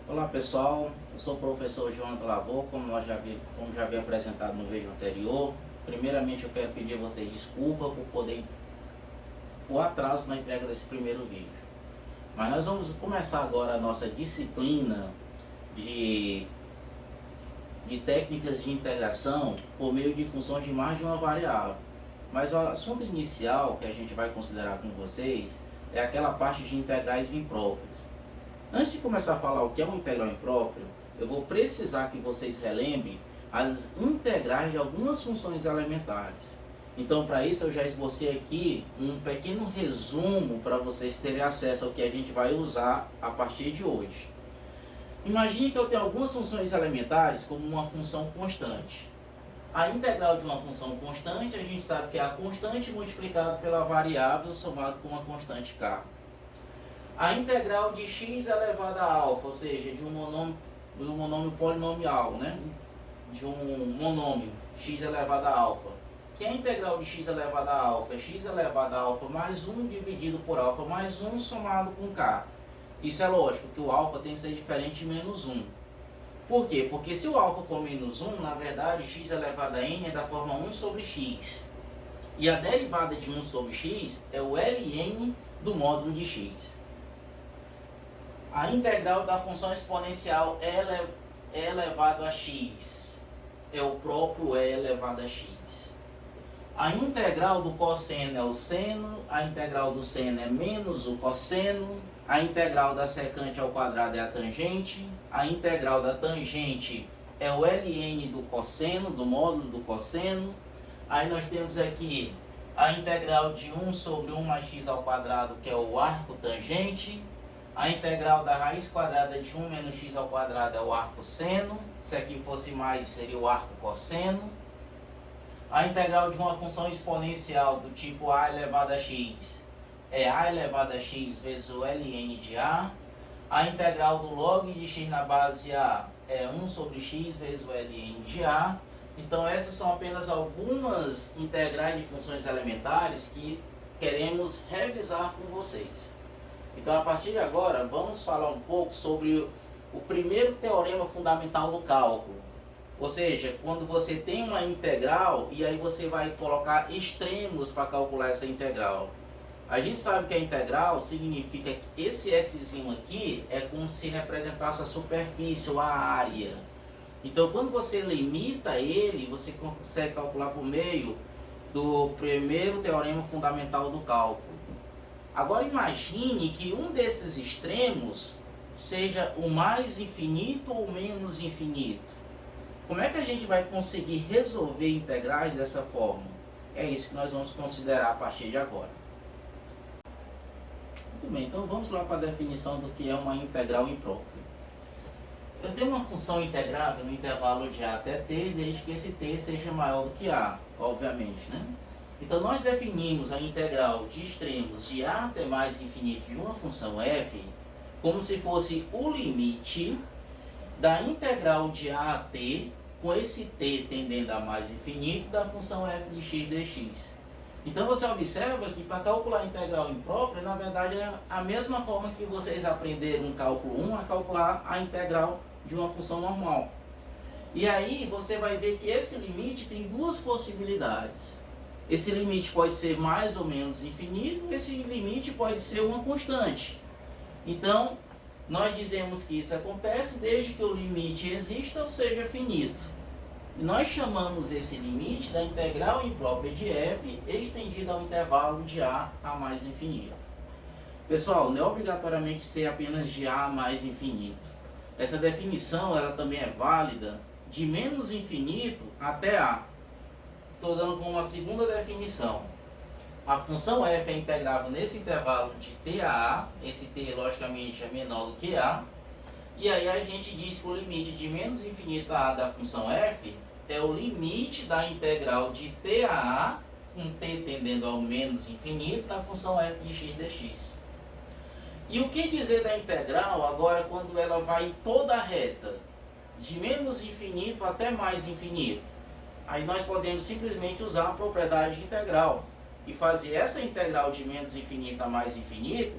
Olá pessoal, eu sou o professor João Lavô, como já havia apresentado no vídeo anterior. Primeiramente eu quero pedir a vocês desculpa por atraso na entrega desse primeiro vídeo. Mas nós vamos começar agora a nossa disciplina de técnicas de integração por meio de funções de mais de uma variável. Mas o assunto inicial que a gente vai considerar com vocês é aquela parte de integrais impróprias. Antes de começar a falar o que é um integral impróprio, eu vou precisar que vocês relembrem as integrais de algumas funções elementares. Então, para isso, eu já esbocei aqui um pequeno resumo para vocês terem acesso ao que a gente vai usar a partir de hoje. Imagine que eu tenho algumas funções elementares como uma função constante. A integral de uma função constante, a gente sabe que é a constante multiplicada pela variável somado com uma constante k. A integral de x elevado a alfa, ou seja, de um monômio polinomial, né? De um monômio x elevado a alfa. Que a integral de x elevado a alfa é x elevado a alfa mais 1 dividido por alfa mais 1 somado com k. Isso é lógico, que o alfa tem que ser diferente de menos 1. Por quê? Porque se o alfa for menos 1, na verdade x elevado a n é da forma 1 sobre x. E a derivada de 1 sobre x é o ln do módulo de x. A integral da função exponencial e elevado a x é o próprio e elevado a x. A integral do cosseno é o seno, a integral do seno é menos o cosseno, a integral da secante ao quadrado é a tangente, a integral da tangente é o ln do cosseno, do módulo do cosseno. Aí nós temos aqui a integral de 1 sobre 1 mais x ao quadrado, que é o arco tangente. A integral da raiz quadrada de 1 menos x ao quadrado é o arco seno. Se aqui fosse mais, seria o arco cosseno. A integral de uma função exponencial do tipo a elevado a x é a elevado a x vezes o ln de a. A integral do log de x na base a é 1 sobre x vezes o ln de a. Então essas são apenas algumas integrais de funções elementares que queremos revisar com vocês. Então, a partir de agora, vamos falar um pouco sobre o primeiro teorema fundamental do cálculo. Ou seja, quando você tem uma integral e aí você vai colocar extremos para calcular essa integral. A gente sabe que a integral significa que esse Szinho aqui é como se representasse a superfície ou a área. Então, quando você limita ele, você consegue calcular por meio do primeiro teorema fundamental do cálculo. Agora imagine que um desses extremos seja o mais infinito ou menos infinito. Como é que a gente vai conseguir resolver integrais dessa forma? É isso que nós vamos considerar a partir de agora. Muito bem, então vamos lá para a definição do que é uma integral imprópria. Eu tenho uma função integrável no intervalo de a até t, desde que esse t seja maior do que a, obviamente, né? Então, nós definimos a integral de extremos de a até mais infinito de uma função f como se fosse o limite da integral de a a t, com esse t tendendo a mais infinito, da função f de x dx. Então, você observa que para calcular a integral imprópria, na verdade, é a mesma forma que vocês aprenderam no cálculo 1 a calcular a integral de uma função normal. E aí, você vai ver que esse limite tem duas possibilidades. Esse limite pode ser mais ou menos infinito, esse limite pode ser uma constante. Então, nós dizemos que isso acontece desde que o limite exista ou seja finito. E nós chamamos esse limite da integral imprópria de f estendida ao intervalo de a mais infinito. Pessoal, não é obrigatoriamente ser apenas de a mais infinito. Essa definição ela também é válida de menos infinito até a. Estou dando como uma segunda definição. A função f é integrável nesse intervalo de t a a. Esse t, logicamente, é menor do que a. E aí a gente diz que o limite de menos infinito a da função f é o limite da integral de t a a, com t tendendo ao menos infinito, da função f de x dx. E o que dizer da integral agora quando ela vai em toda a reta, de menos infinito até mais infinito? Aí nós podemos simplesmente usar a propriedade integral e fazer essa integral de menos infinito a mais infinito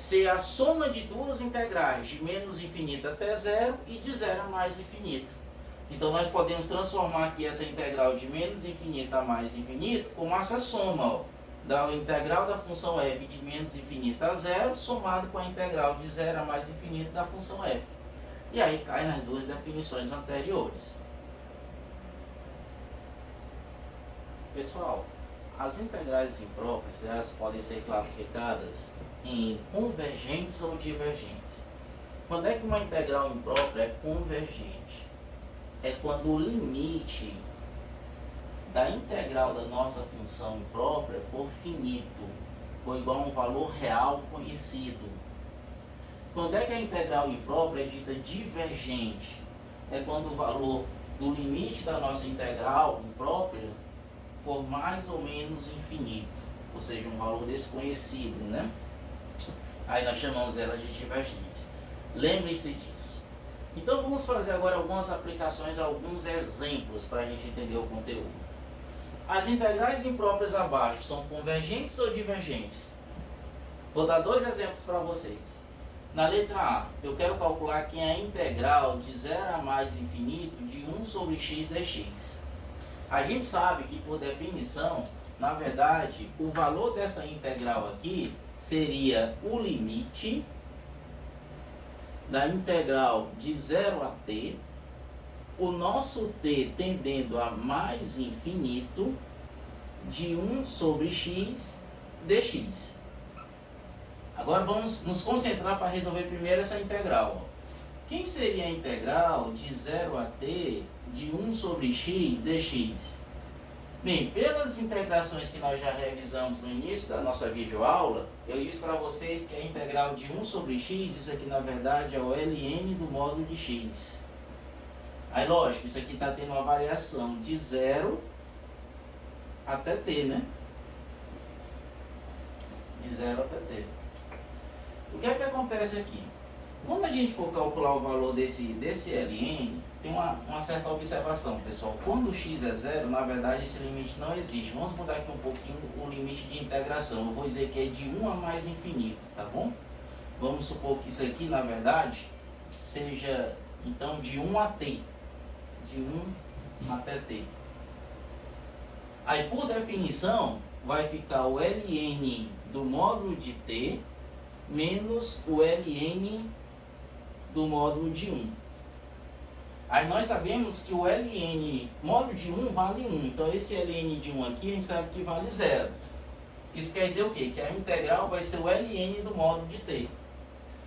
ser a soma de duas integrais, de menos infinito até zero e de zero a mais infinito. Então nós podemos transformar aqui essa integral de menos infinito a mais infinito como essa soma, ó, da integral da função f de menos infinito a zero somado com a integral de zero a mais infinito da função f. E aí cai nas duas definições anteriores. Pessoal, as integrais impróprias elas podem ser classificadas em convergentes ou divergentes. Quando é que uma integral imprópria é convergente? É quando o limite da integral da nossa função imprópria for finito, for igual a um valor real conhecido. Quando é que a integral imprópria é dita divergente? É quando o valor do limite da nossa integral imprópria for mais ou menos infinito, ou seja, um valor desconhecido, né? Aí nós chamamos ela de divergência. Lembre-se disso. Então vamos fazer agora algumas aplicações, alguns exemplos para a gente entender o conteúdo. As integrais impróprias abaixo são convergentes ou divergentes? Vou dar dois exemplos para vocês. Na letra A, eu quero calcular aqui a integral de 0 a mais infinito de 1 sobre x dx. A gente sabe que, por definição, na verdade, o valor dessa integral aqui seria o limite da integral de 0 a t, o nosso t tendendo a mais infinito, de 1 sobre x dx. Agora vamos nos concentrar para resolver primeiro essa integral. Quem seria a integral de 0 a t de 1 sobre x dx? Bem, pelas integrações que nós já revisamos no início da nossa videoaula, eu disse para vocês que a integral de 1 sobre x, isso aqui na verdade é o ln do módulo de x. Aí lógico, isso aqui está tendo uma variação de 0 até t, né? De 0 até t. O que é que acontece aqui? Quando a gente for calcular o valor desse ln, tem uma certa observação, pessoal. Quando o x é zero, na verdade esse limite não existe. Vamos mudar aqui um pouquinho o limite de integração. Eu vou dizer que é de 1 a mais infinito, tá bom? Vamos supor que isso aqui, na verdade, seja, então, de 1 a t. De 1 até t. Aí, por definição, vai ficar o ln do módulo de t menos o ln do módulo de 1. Aí nós sabemos que o ln módulo de 1 vale 1. Então esse ln de 1 aqui a gente sabe que vale 0. Isso quer dizer o quê? Que a integral vai ser o ln do módulo de t.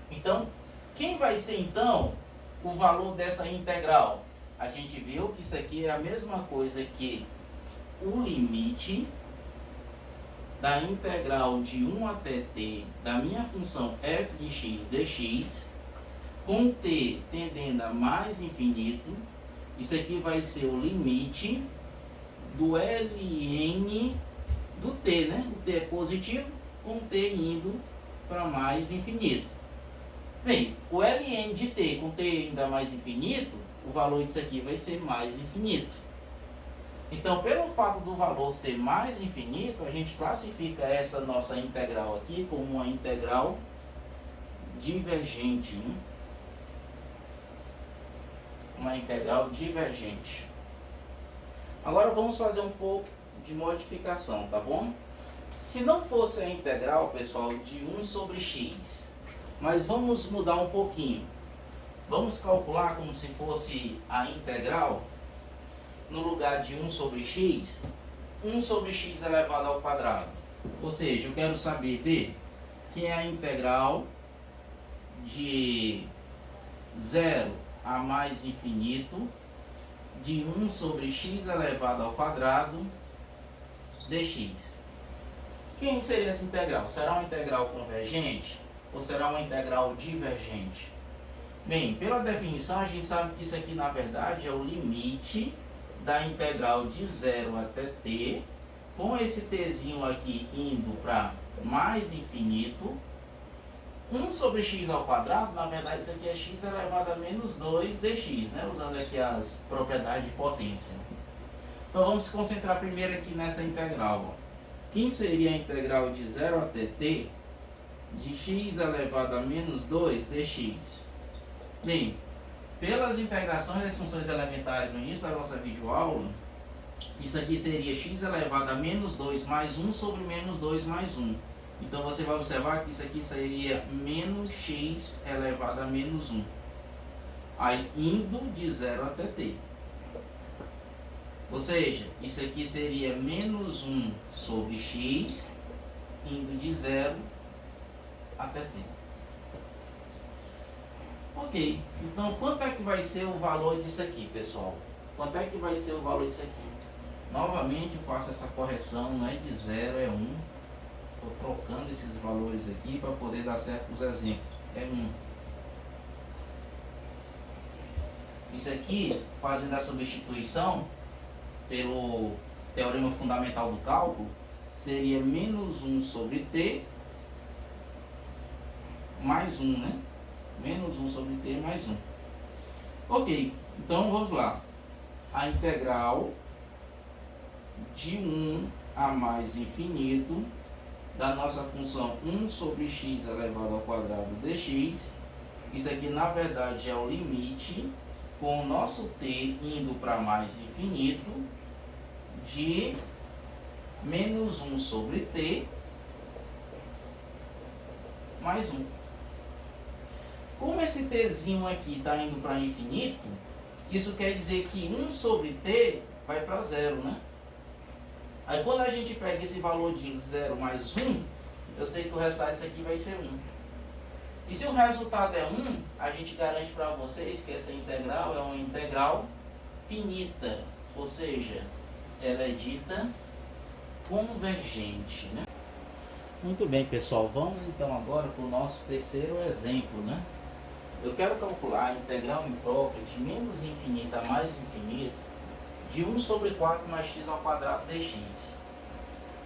Então, quem vai ser então o valor dessa integral? A gente viu que isso aqui é a mesma coisa que o limite da integral de 1 até t da minha função f de x dx, com t tendendo a mais infinito. Isso aqui vai ser o limite do ln do t, né? O t é positivo, com t indo para mais infinito. Bem, o ln de t com t indo a mais infinito, o valor disso aqui vai ser mais infinito. Então, pelo fato do valor ser mais infinito, a gente classifica essa nossa integral aqui como uma integral divergente, né? Uma integral divergente. Agora vamos fazer um pouco de modificação, tá bom? Se não fosse a integral, pessoal, de 1 sobre x, mas vamos mudar um pouquinho. Vamos calcular como se fosse a integral, no lugar de 1 sobre x, 1 sobre x elevado ao quadrado. Ou seja, eu quero saber que é a integral de 0 a mais infinito de 1 sobre x elevado ao quadrado dx. Quem seria essa integral? Será uma integral convergente ou será uma integral divergente? Bem, pela definição a gente sabe que isso aqui na verdade é o limite da integral de 0 até t, com esse tzinho aqui indo para mais infinito. 1 sobre x ao quadrado, na verdade isso aqui é x elevado a menos 2 dx, né? Usando aqui as propriedades de potência. Então vamos se concentrar primeiro aqui nessa integral. Quem seria a integral de 0 até t de x elevado a menos 2 dx. Bem, pelas integrações das funções elementares no início da nossa videoaula, isso aqui seria x elevado a menos 2 mais 1 sobre menos 2 mais 1. Então você vai observar que isso aqui seria menos x elevado a menos 1. Aí indo de 0 até t. Ou seja, isso aqui seria menos 1 sobre x, indo de 0 até t. Ok, então quanto é que vai ser o valor disso aqui, pessoal? Quanto é que vai ser o valor disso aqui? Novamente eu faço essa correção, não é de 0, é 1. Estou trocando esses valores aqui para poder dar certo os exemplos. É 1. Isso aqui, fazendo a substituição pelo teorema fundamental do cálculo, seria menos 1 sobre t mais 1, né? Menos 1 sobre t mais 1. Ok, então vamos lá. A integral de 1 a mais infinito da nossa função 1 sobre x elevado ao quadrado dx. Isso aqui na verdade é o limite com o nosso t indo para mais infinito de menos 1 sobre t mais 1. Como esse tzinho aqui está indo para infinito, isso quer dizer que 1 sobre t vai para 0, né? Aí quando a gente pega esse valor de 0 mais 1, eu sei que o resultado disso aqui vai ser 1. E se o resultado é 1, a gente garante para vocês que essa integral é uma integral finita, ou seja, ela é dita convergente, né? Muito bem, pessoal, vamos então agora para o nosso terceiro exemplo, né? Eu quero calcular a integral imprópria de menos infinito a mais infinito de 1 sobre 4 mais x ao quadrado dx.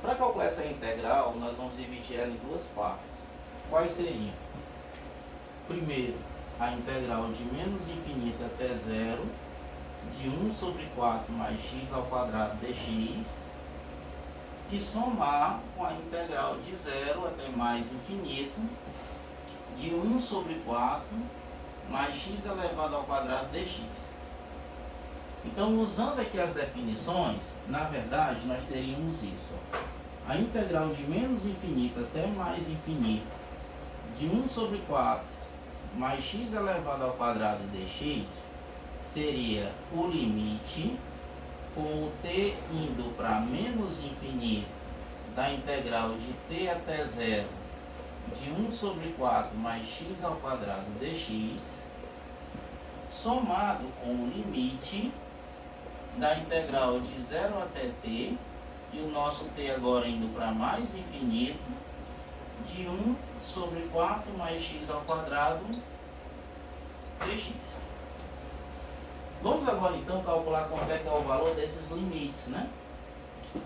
Para calcular essa integral, nós vamos dividir ela em duas partes. Quais seriam? Primeiro, a integral de menos infinito até 0 de 1 sobre 4 mais x ao quadrado dx e somar com a integral de 0 até mais infinito de 1 sobre 4 mais x elevado ao quadrado dx. Então, usando aqui as definições, na verdade, nós teríamos isso. Ó. A integral de menos infinito até mais infinito de 1 sobre 4 mais x elevado ao quadrado dx seria o limite com o t indo para menos infinito da integral de t até 0 de 1 sobre 4 mais x ao quadrado dx somado com o limite da integral de 0 até t, e o nosso t agora indo para mais infinito, de 1 sobre 4 mais x ao quadrado dx. Vamos agora então calcular quanto é que é o valor desses limites, né?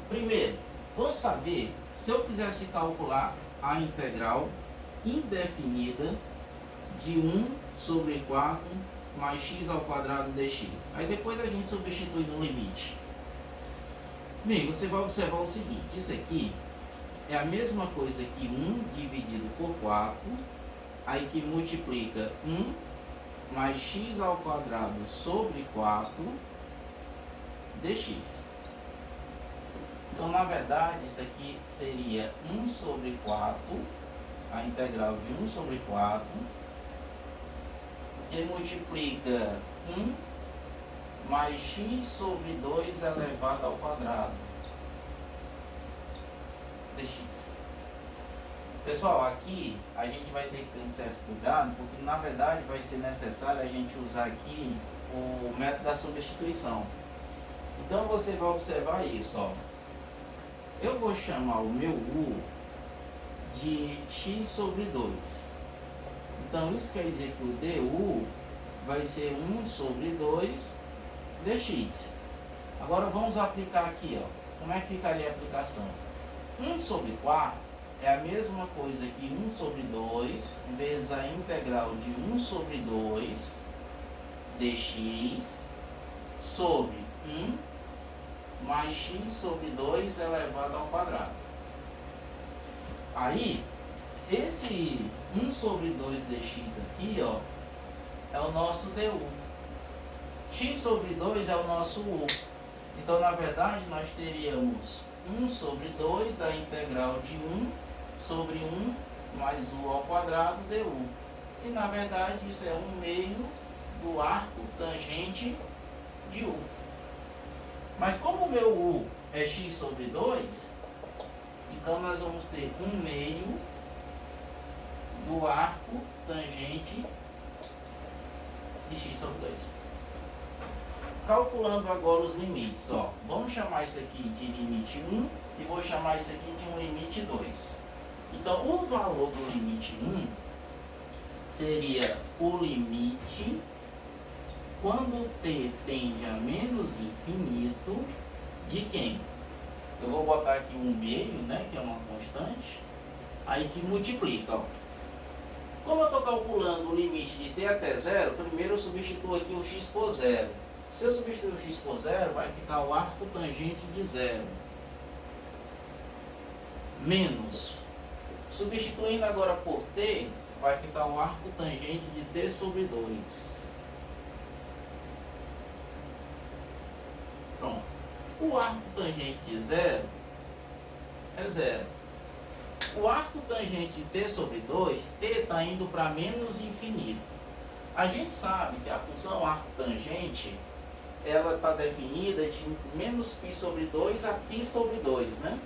Primeiro, vamos saber se eu quisesse calcular a integral indefinida de 1 sobre 4 mais x ao quadrado dx. Aí depois a gente substitui no limite. Bem, você vai observar o seguinte, isso aqui é a mesma coisa que 1 dividido por 4, aí que multiplica 1 mais x ao quadrado sobre 4 dx. Então, na verdade, isso aqui seria 1 sobre 4, a integral de 1 sobre 4, que multiplica 1 mais x sobre 2 elevado ao quadrado dx. Pessoal, aqui a gente vai ter que ter um certo cuidado, porque na verdade vai ser necessário a gente usar aqui o método da substituição. Então você vai observar isso, ó. Eu vou chamar o meu u de x sobre 2. Então isso quer dizer que o du vai ser 1 sobre 2 dx. Agora vamos aplicar aqui, ó. Como é que ficaria a aplicação? 1 sobre 4 é a mesma coisa que 1 sobre 2 vezes a integral de 1 sobre 2 dx sobre 1 mais x sobre 2 elevado ao quadrado. Aí, o esse 1 sobre 2 dx aqui, ó, é o nosso du. X sobre 2 é o nosso u. Então, na verdade, nós teríamos 1 sobre 2 da integral de 1 sobre 1 mais u ao quadrado du. E, na verdade, isso é 1/2 do arco tangente de u. Mas como o meu u é x sobre 2, então nós vamos ter 1/2 do arco tangente de x sobre 2. Calculando agora os limites, ó, vamos chamar isso aqui de limite 1 e vou chamar isso aqui de um limite 2. Então, o valor do limite 1 seria o limite quando t tende a menos infinito de quem? Eu vou botar aqui 1/2, né, que é uma constante, aí que multiplica, ó. Como eu estou calculando o limite de t até 0, primeiro eu substituo aqui o x por 0. Se eu substituir o x por 0, vai ficar o arco tangente de 0. Menos. Substituindo agora por t, vai ficar o arco tangente de t sobre 2. Pronto. O arco tangente de 0 é 0. O arco tangente de t sobre 2, t está indo para menos infinito. A gente sabe que a função arco tangente, ela está definida de menos π sobre 2 a π sobre 2, né?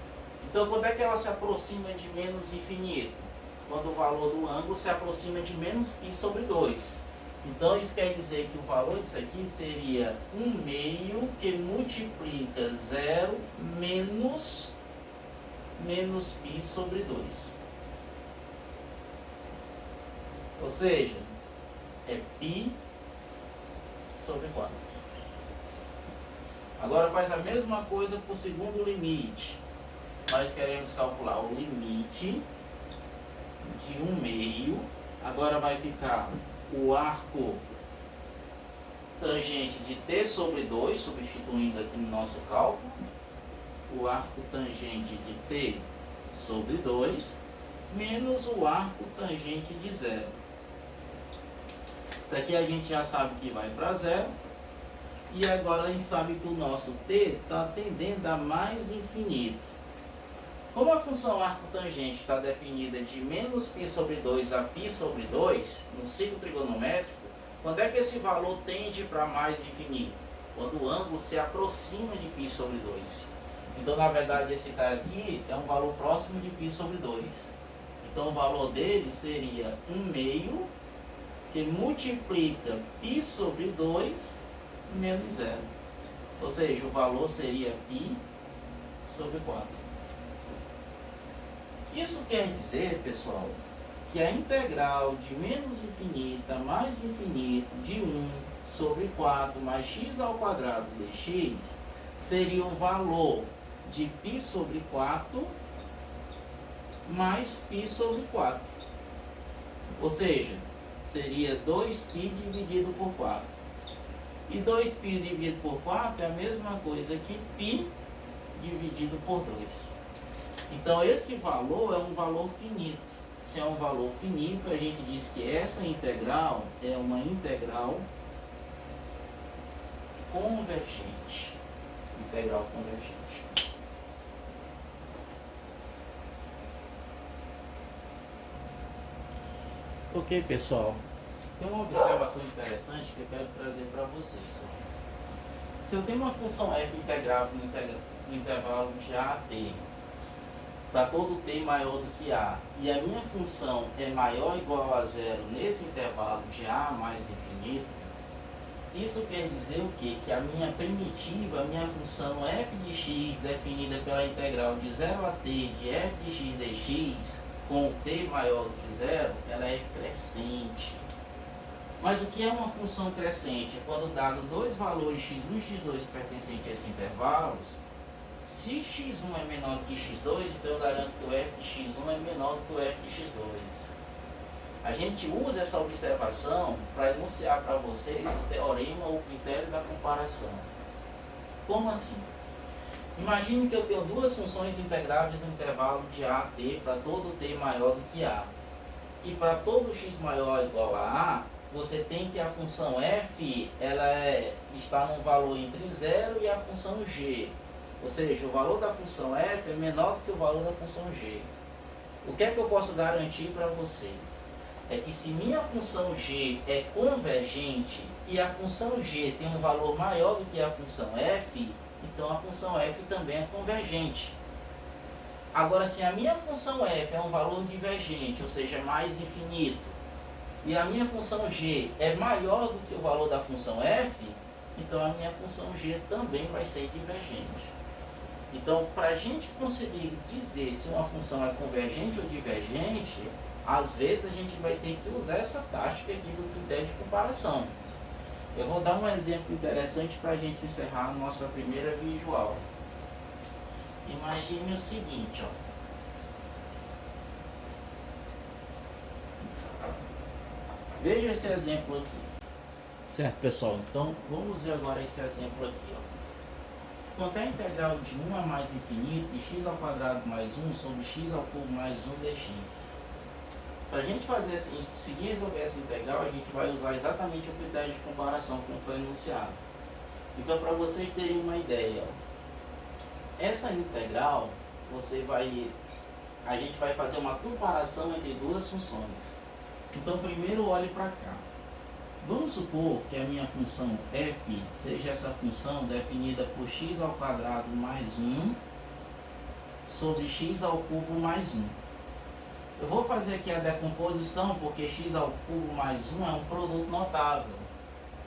Então, quando é que ela se aproxima de menos infinito? Quando o valor do ângulo se aproxima de menos π sobre 2. Então, isso quer dizer que o valor disso aqui seria 1/2 que multiplica 0 menos π sobre 2. Ou seja, é π sobre 4. Agora faz a mesma coisa para o segundo limite. Nós queremos calcular o limite de 1/2. Agora vai ficar o arco tangente de t sobre 2, substituindo aqui no nosso cálculo. O arco tangente de t sobre 2, menos o arco tangente de 0. Isso aqui a gente já sabe que vai para 0. E agora a gente sabe que o nosso t está tendendo a mais infinito. Como a função arco tangente está definida de menos π sobre 2 a π sobre 2, no ciclo trigonométrico, quando é que esse valor tende para mais infinito? Quando o ângulo se aproxima de π sobre 2. Então, na verdade, esse cara aqui é um valor próximo de π sobre 2. Então, o valor dele seria 1/2 que multiplica π sobre 2 menos 0. Ou seja, o valor seria π sobre 4. Isso quer dizer, pessoal, que a integral de menos infinito a mais infinito de 1 sobre 4 mais x ao quadrado dx seria o valor de π sobre 4 mais π sobre 4. Ou seja, seria 2π dividido por 4. E 2π dividido por 4 é a mesma coisa que π dividido por 2. Então, esse valor é um valor finito. Se é um valor finito, a gente diz que essa integral é uma integral convergente. Integral convergente. Ok, pessoal. Tem uma observação interessante que eu quero trazer para vocês. Se eu tenho uma função f integrável no intervalo de a a t, para todo t maior do que a, e a minha função é maior ou igual a 0 nesse intervalo de a mais infinito, isso quer dizer o quê? Que a minha primitiva, a minha função f de x, definida pela integral de 0 a t de f de x dx, com t maior do que 0, ela é crescente. Mas o que é uma função crescente? É quando dado dois valores x1 e x2 pertencentes a esses intervalos, se x1 é menor do que x2, então eu garanto que o f de x1 é menor do que o f de x2. A gente usa essa observação para enunciar para vocês o teorema ou o critério da comparação. Como assim? Imagine que eu tenho duas funções integráveis no intervalo de a a t para todo t maior do que a. E para todo x maior ou igual a você tem que a função f está num valor entre 0 e a função g. Ou seja, o valor da função f é menor do que o valor da função g. O que é que eu posso garantir para vocês? É que se minha função g é convergente e a função g tem um valor maior do que a função f, então a função f também é convergente. Agora, se a minha função f é um valor divergente, ou seja, mais infinito, e a minha função g é maior do que o valor da função f, então a minha função g também vai ser divergente. Então, para a gente conseguir dizer se uma função é convergente ou divergente, às vezes a gente vai ter que usar essa tática aqui do critério de comparação. Eu vou dar um exemplo interessante para a gente encerrar a nossa primeira visual. Imagine o seguinte, ó. Veja esse exemplo aqui. Certo, pessoal? Então, vamos ver agora esse exemplo aqui, ó. Quanto é a integral de 1 a mais infinito de x ao quadrado mais 1 sobre x ao cubo mais 1 dx? Para a gente fazer assim, conseguir resolver essa integral, a gente vai usar exatamente o critério de comparação como foi enunciado. Então, para vocês terem uma ideia, ó, essa integral, a gente vai fazer uma comparação entre duas funções. Então, primeiro olhe para cá. Vamos supor que a minha função f seja essa função definida por x ao quadrado mais 1 sobre x ao cubo mais 1. Eu vou fazer aqui a decomposição porque x ao cubo mais 1 é um produto notável.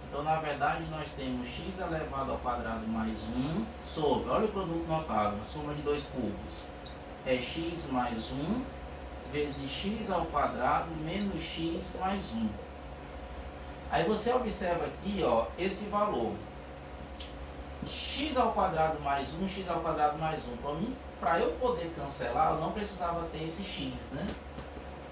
Então, na verdade, nós temos x elevado ao quadrado mais 1 sobre, olha o produto notável, a soma de dois cubos. É x mais 1 vezes x ao quadrado menos x mais 1. Aí você observa aqui, ó, esse valor. X ao quadrado mais 1, x ao quadrado mais 1. Para eu poder cancelar, eu não precisava ter esse x, né?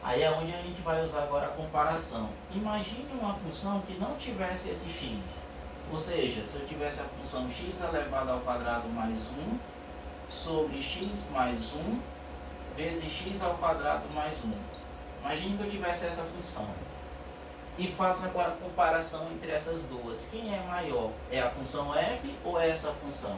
Aí é onde a gente vai usar agora a comparação. Imagine uma função que não tivesse esse x. Ou seja, se eu tivesse a função x elevado ao quadrado mais 1 sobre x mais 1 vezes x ao quadrado mais 1. Imagine que eu tivesse essa função. E faça agora a comparação entre essas duas. Quem é maior? É a função f ou é essa função?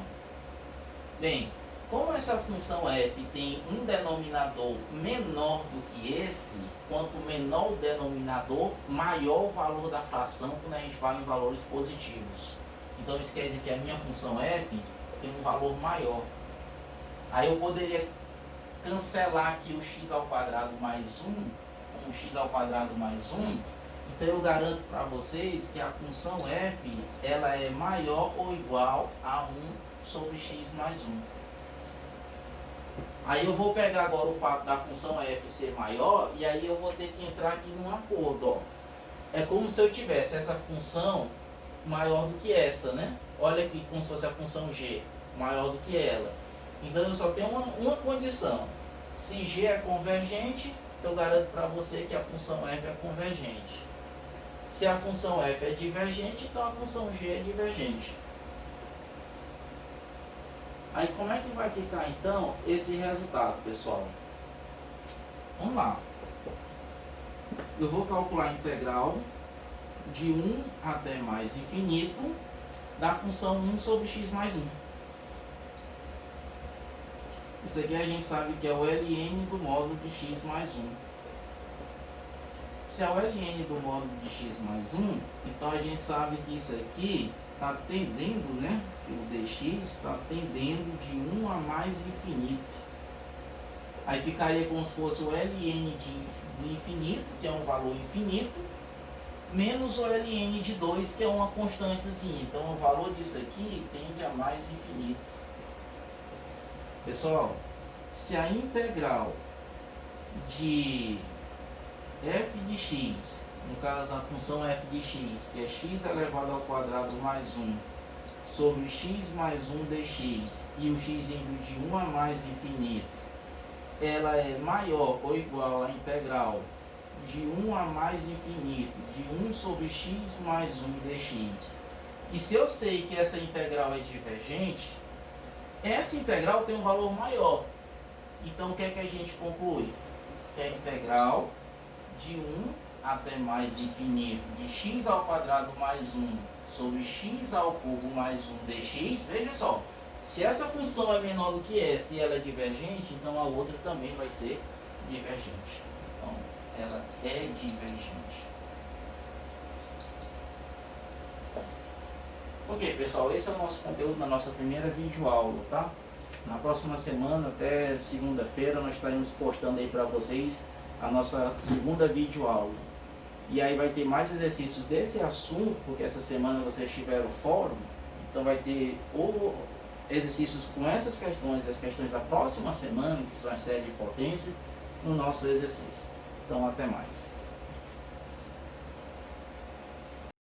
Bem, como essa função f tem um denominador menor do que esse, quanto menor o denominador, maior o valor da fração quando a gente fala em valores positivos. Então isso quer dizer que a minha função f tem um valor maior. Aí eu poderia cancelar aqui o x ao quadrado mais 1 com o x ao quadrado mais 1. Então eu garanto para vocês que a função f ela é maior ou igual a 1 sobre x mais 1. Aí eu vou pegar agora o fato da função f ser maior e aí eu vou ter que entrar aqui num acordo, ó. É como se eu tivesse essa função maior do que essa, né? Olha aqui como se fosse a função g maior do que ela. Então eu só tenho uma condição. Se g é convergente, eu garanto para você que a função f é convergente. Se a função f é divergente, então a função g é divergente. Aí como é que vai ficar então esse resultado, pessoal? Vamos lá. Eu vou calcular a integral de 1 até mais infinito da função 1 sobre x mais 1. Isso aqui a gente sabe que é o ln do módulo de x mais 1. Se é o ln do módulo de x mais 1, então a gente sabe que isso aqui está tendendo, né? O dx está tendendo de 1 a mais infinito. Aí ficaria como se fosse o ln do infinito, que é um valor infinito, menos o ln de 2, que é uma constantezinha. Então o valor disso aqui tende a mais infinito. Pessoal, se a integral de f de x, no caso a função f de x, que é x elevado ao quadrado mais 1, sobre x mais 1 dx, e o x indo de 1 a mais infinito, ela é maior ou igual à integral de 1 a mais infinito, de 1 sobre x mais 1 dx. E se eu sei que essa integral é divergente, essa integral tem um valor maior. Então o que é que a gente conclui? Que a integral de 1 até mais infinito de x ao quadrado mais 1 sobre x ao cubo mais 1 dx, veja só, se essa função é menor do que essa e ela é divergente, então a outra também vai ser divergente. Então, ela é divergente. Ok, pessoal, esse é o nosso conteúdo na nossa primeira videoaula, tá? Na próxima semana, até segunda-feira, nós estaremos postando aí para vocês a nossa segunda videoaula. E aí vai ter mais exercícios desse assunto, porque essa semana vocês tiveram fórum, então vai ter exercícios com essas questões, as questões da próxima semana, que são as séries de potência, no nosso exercício. Então, até mais.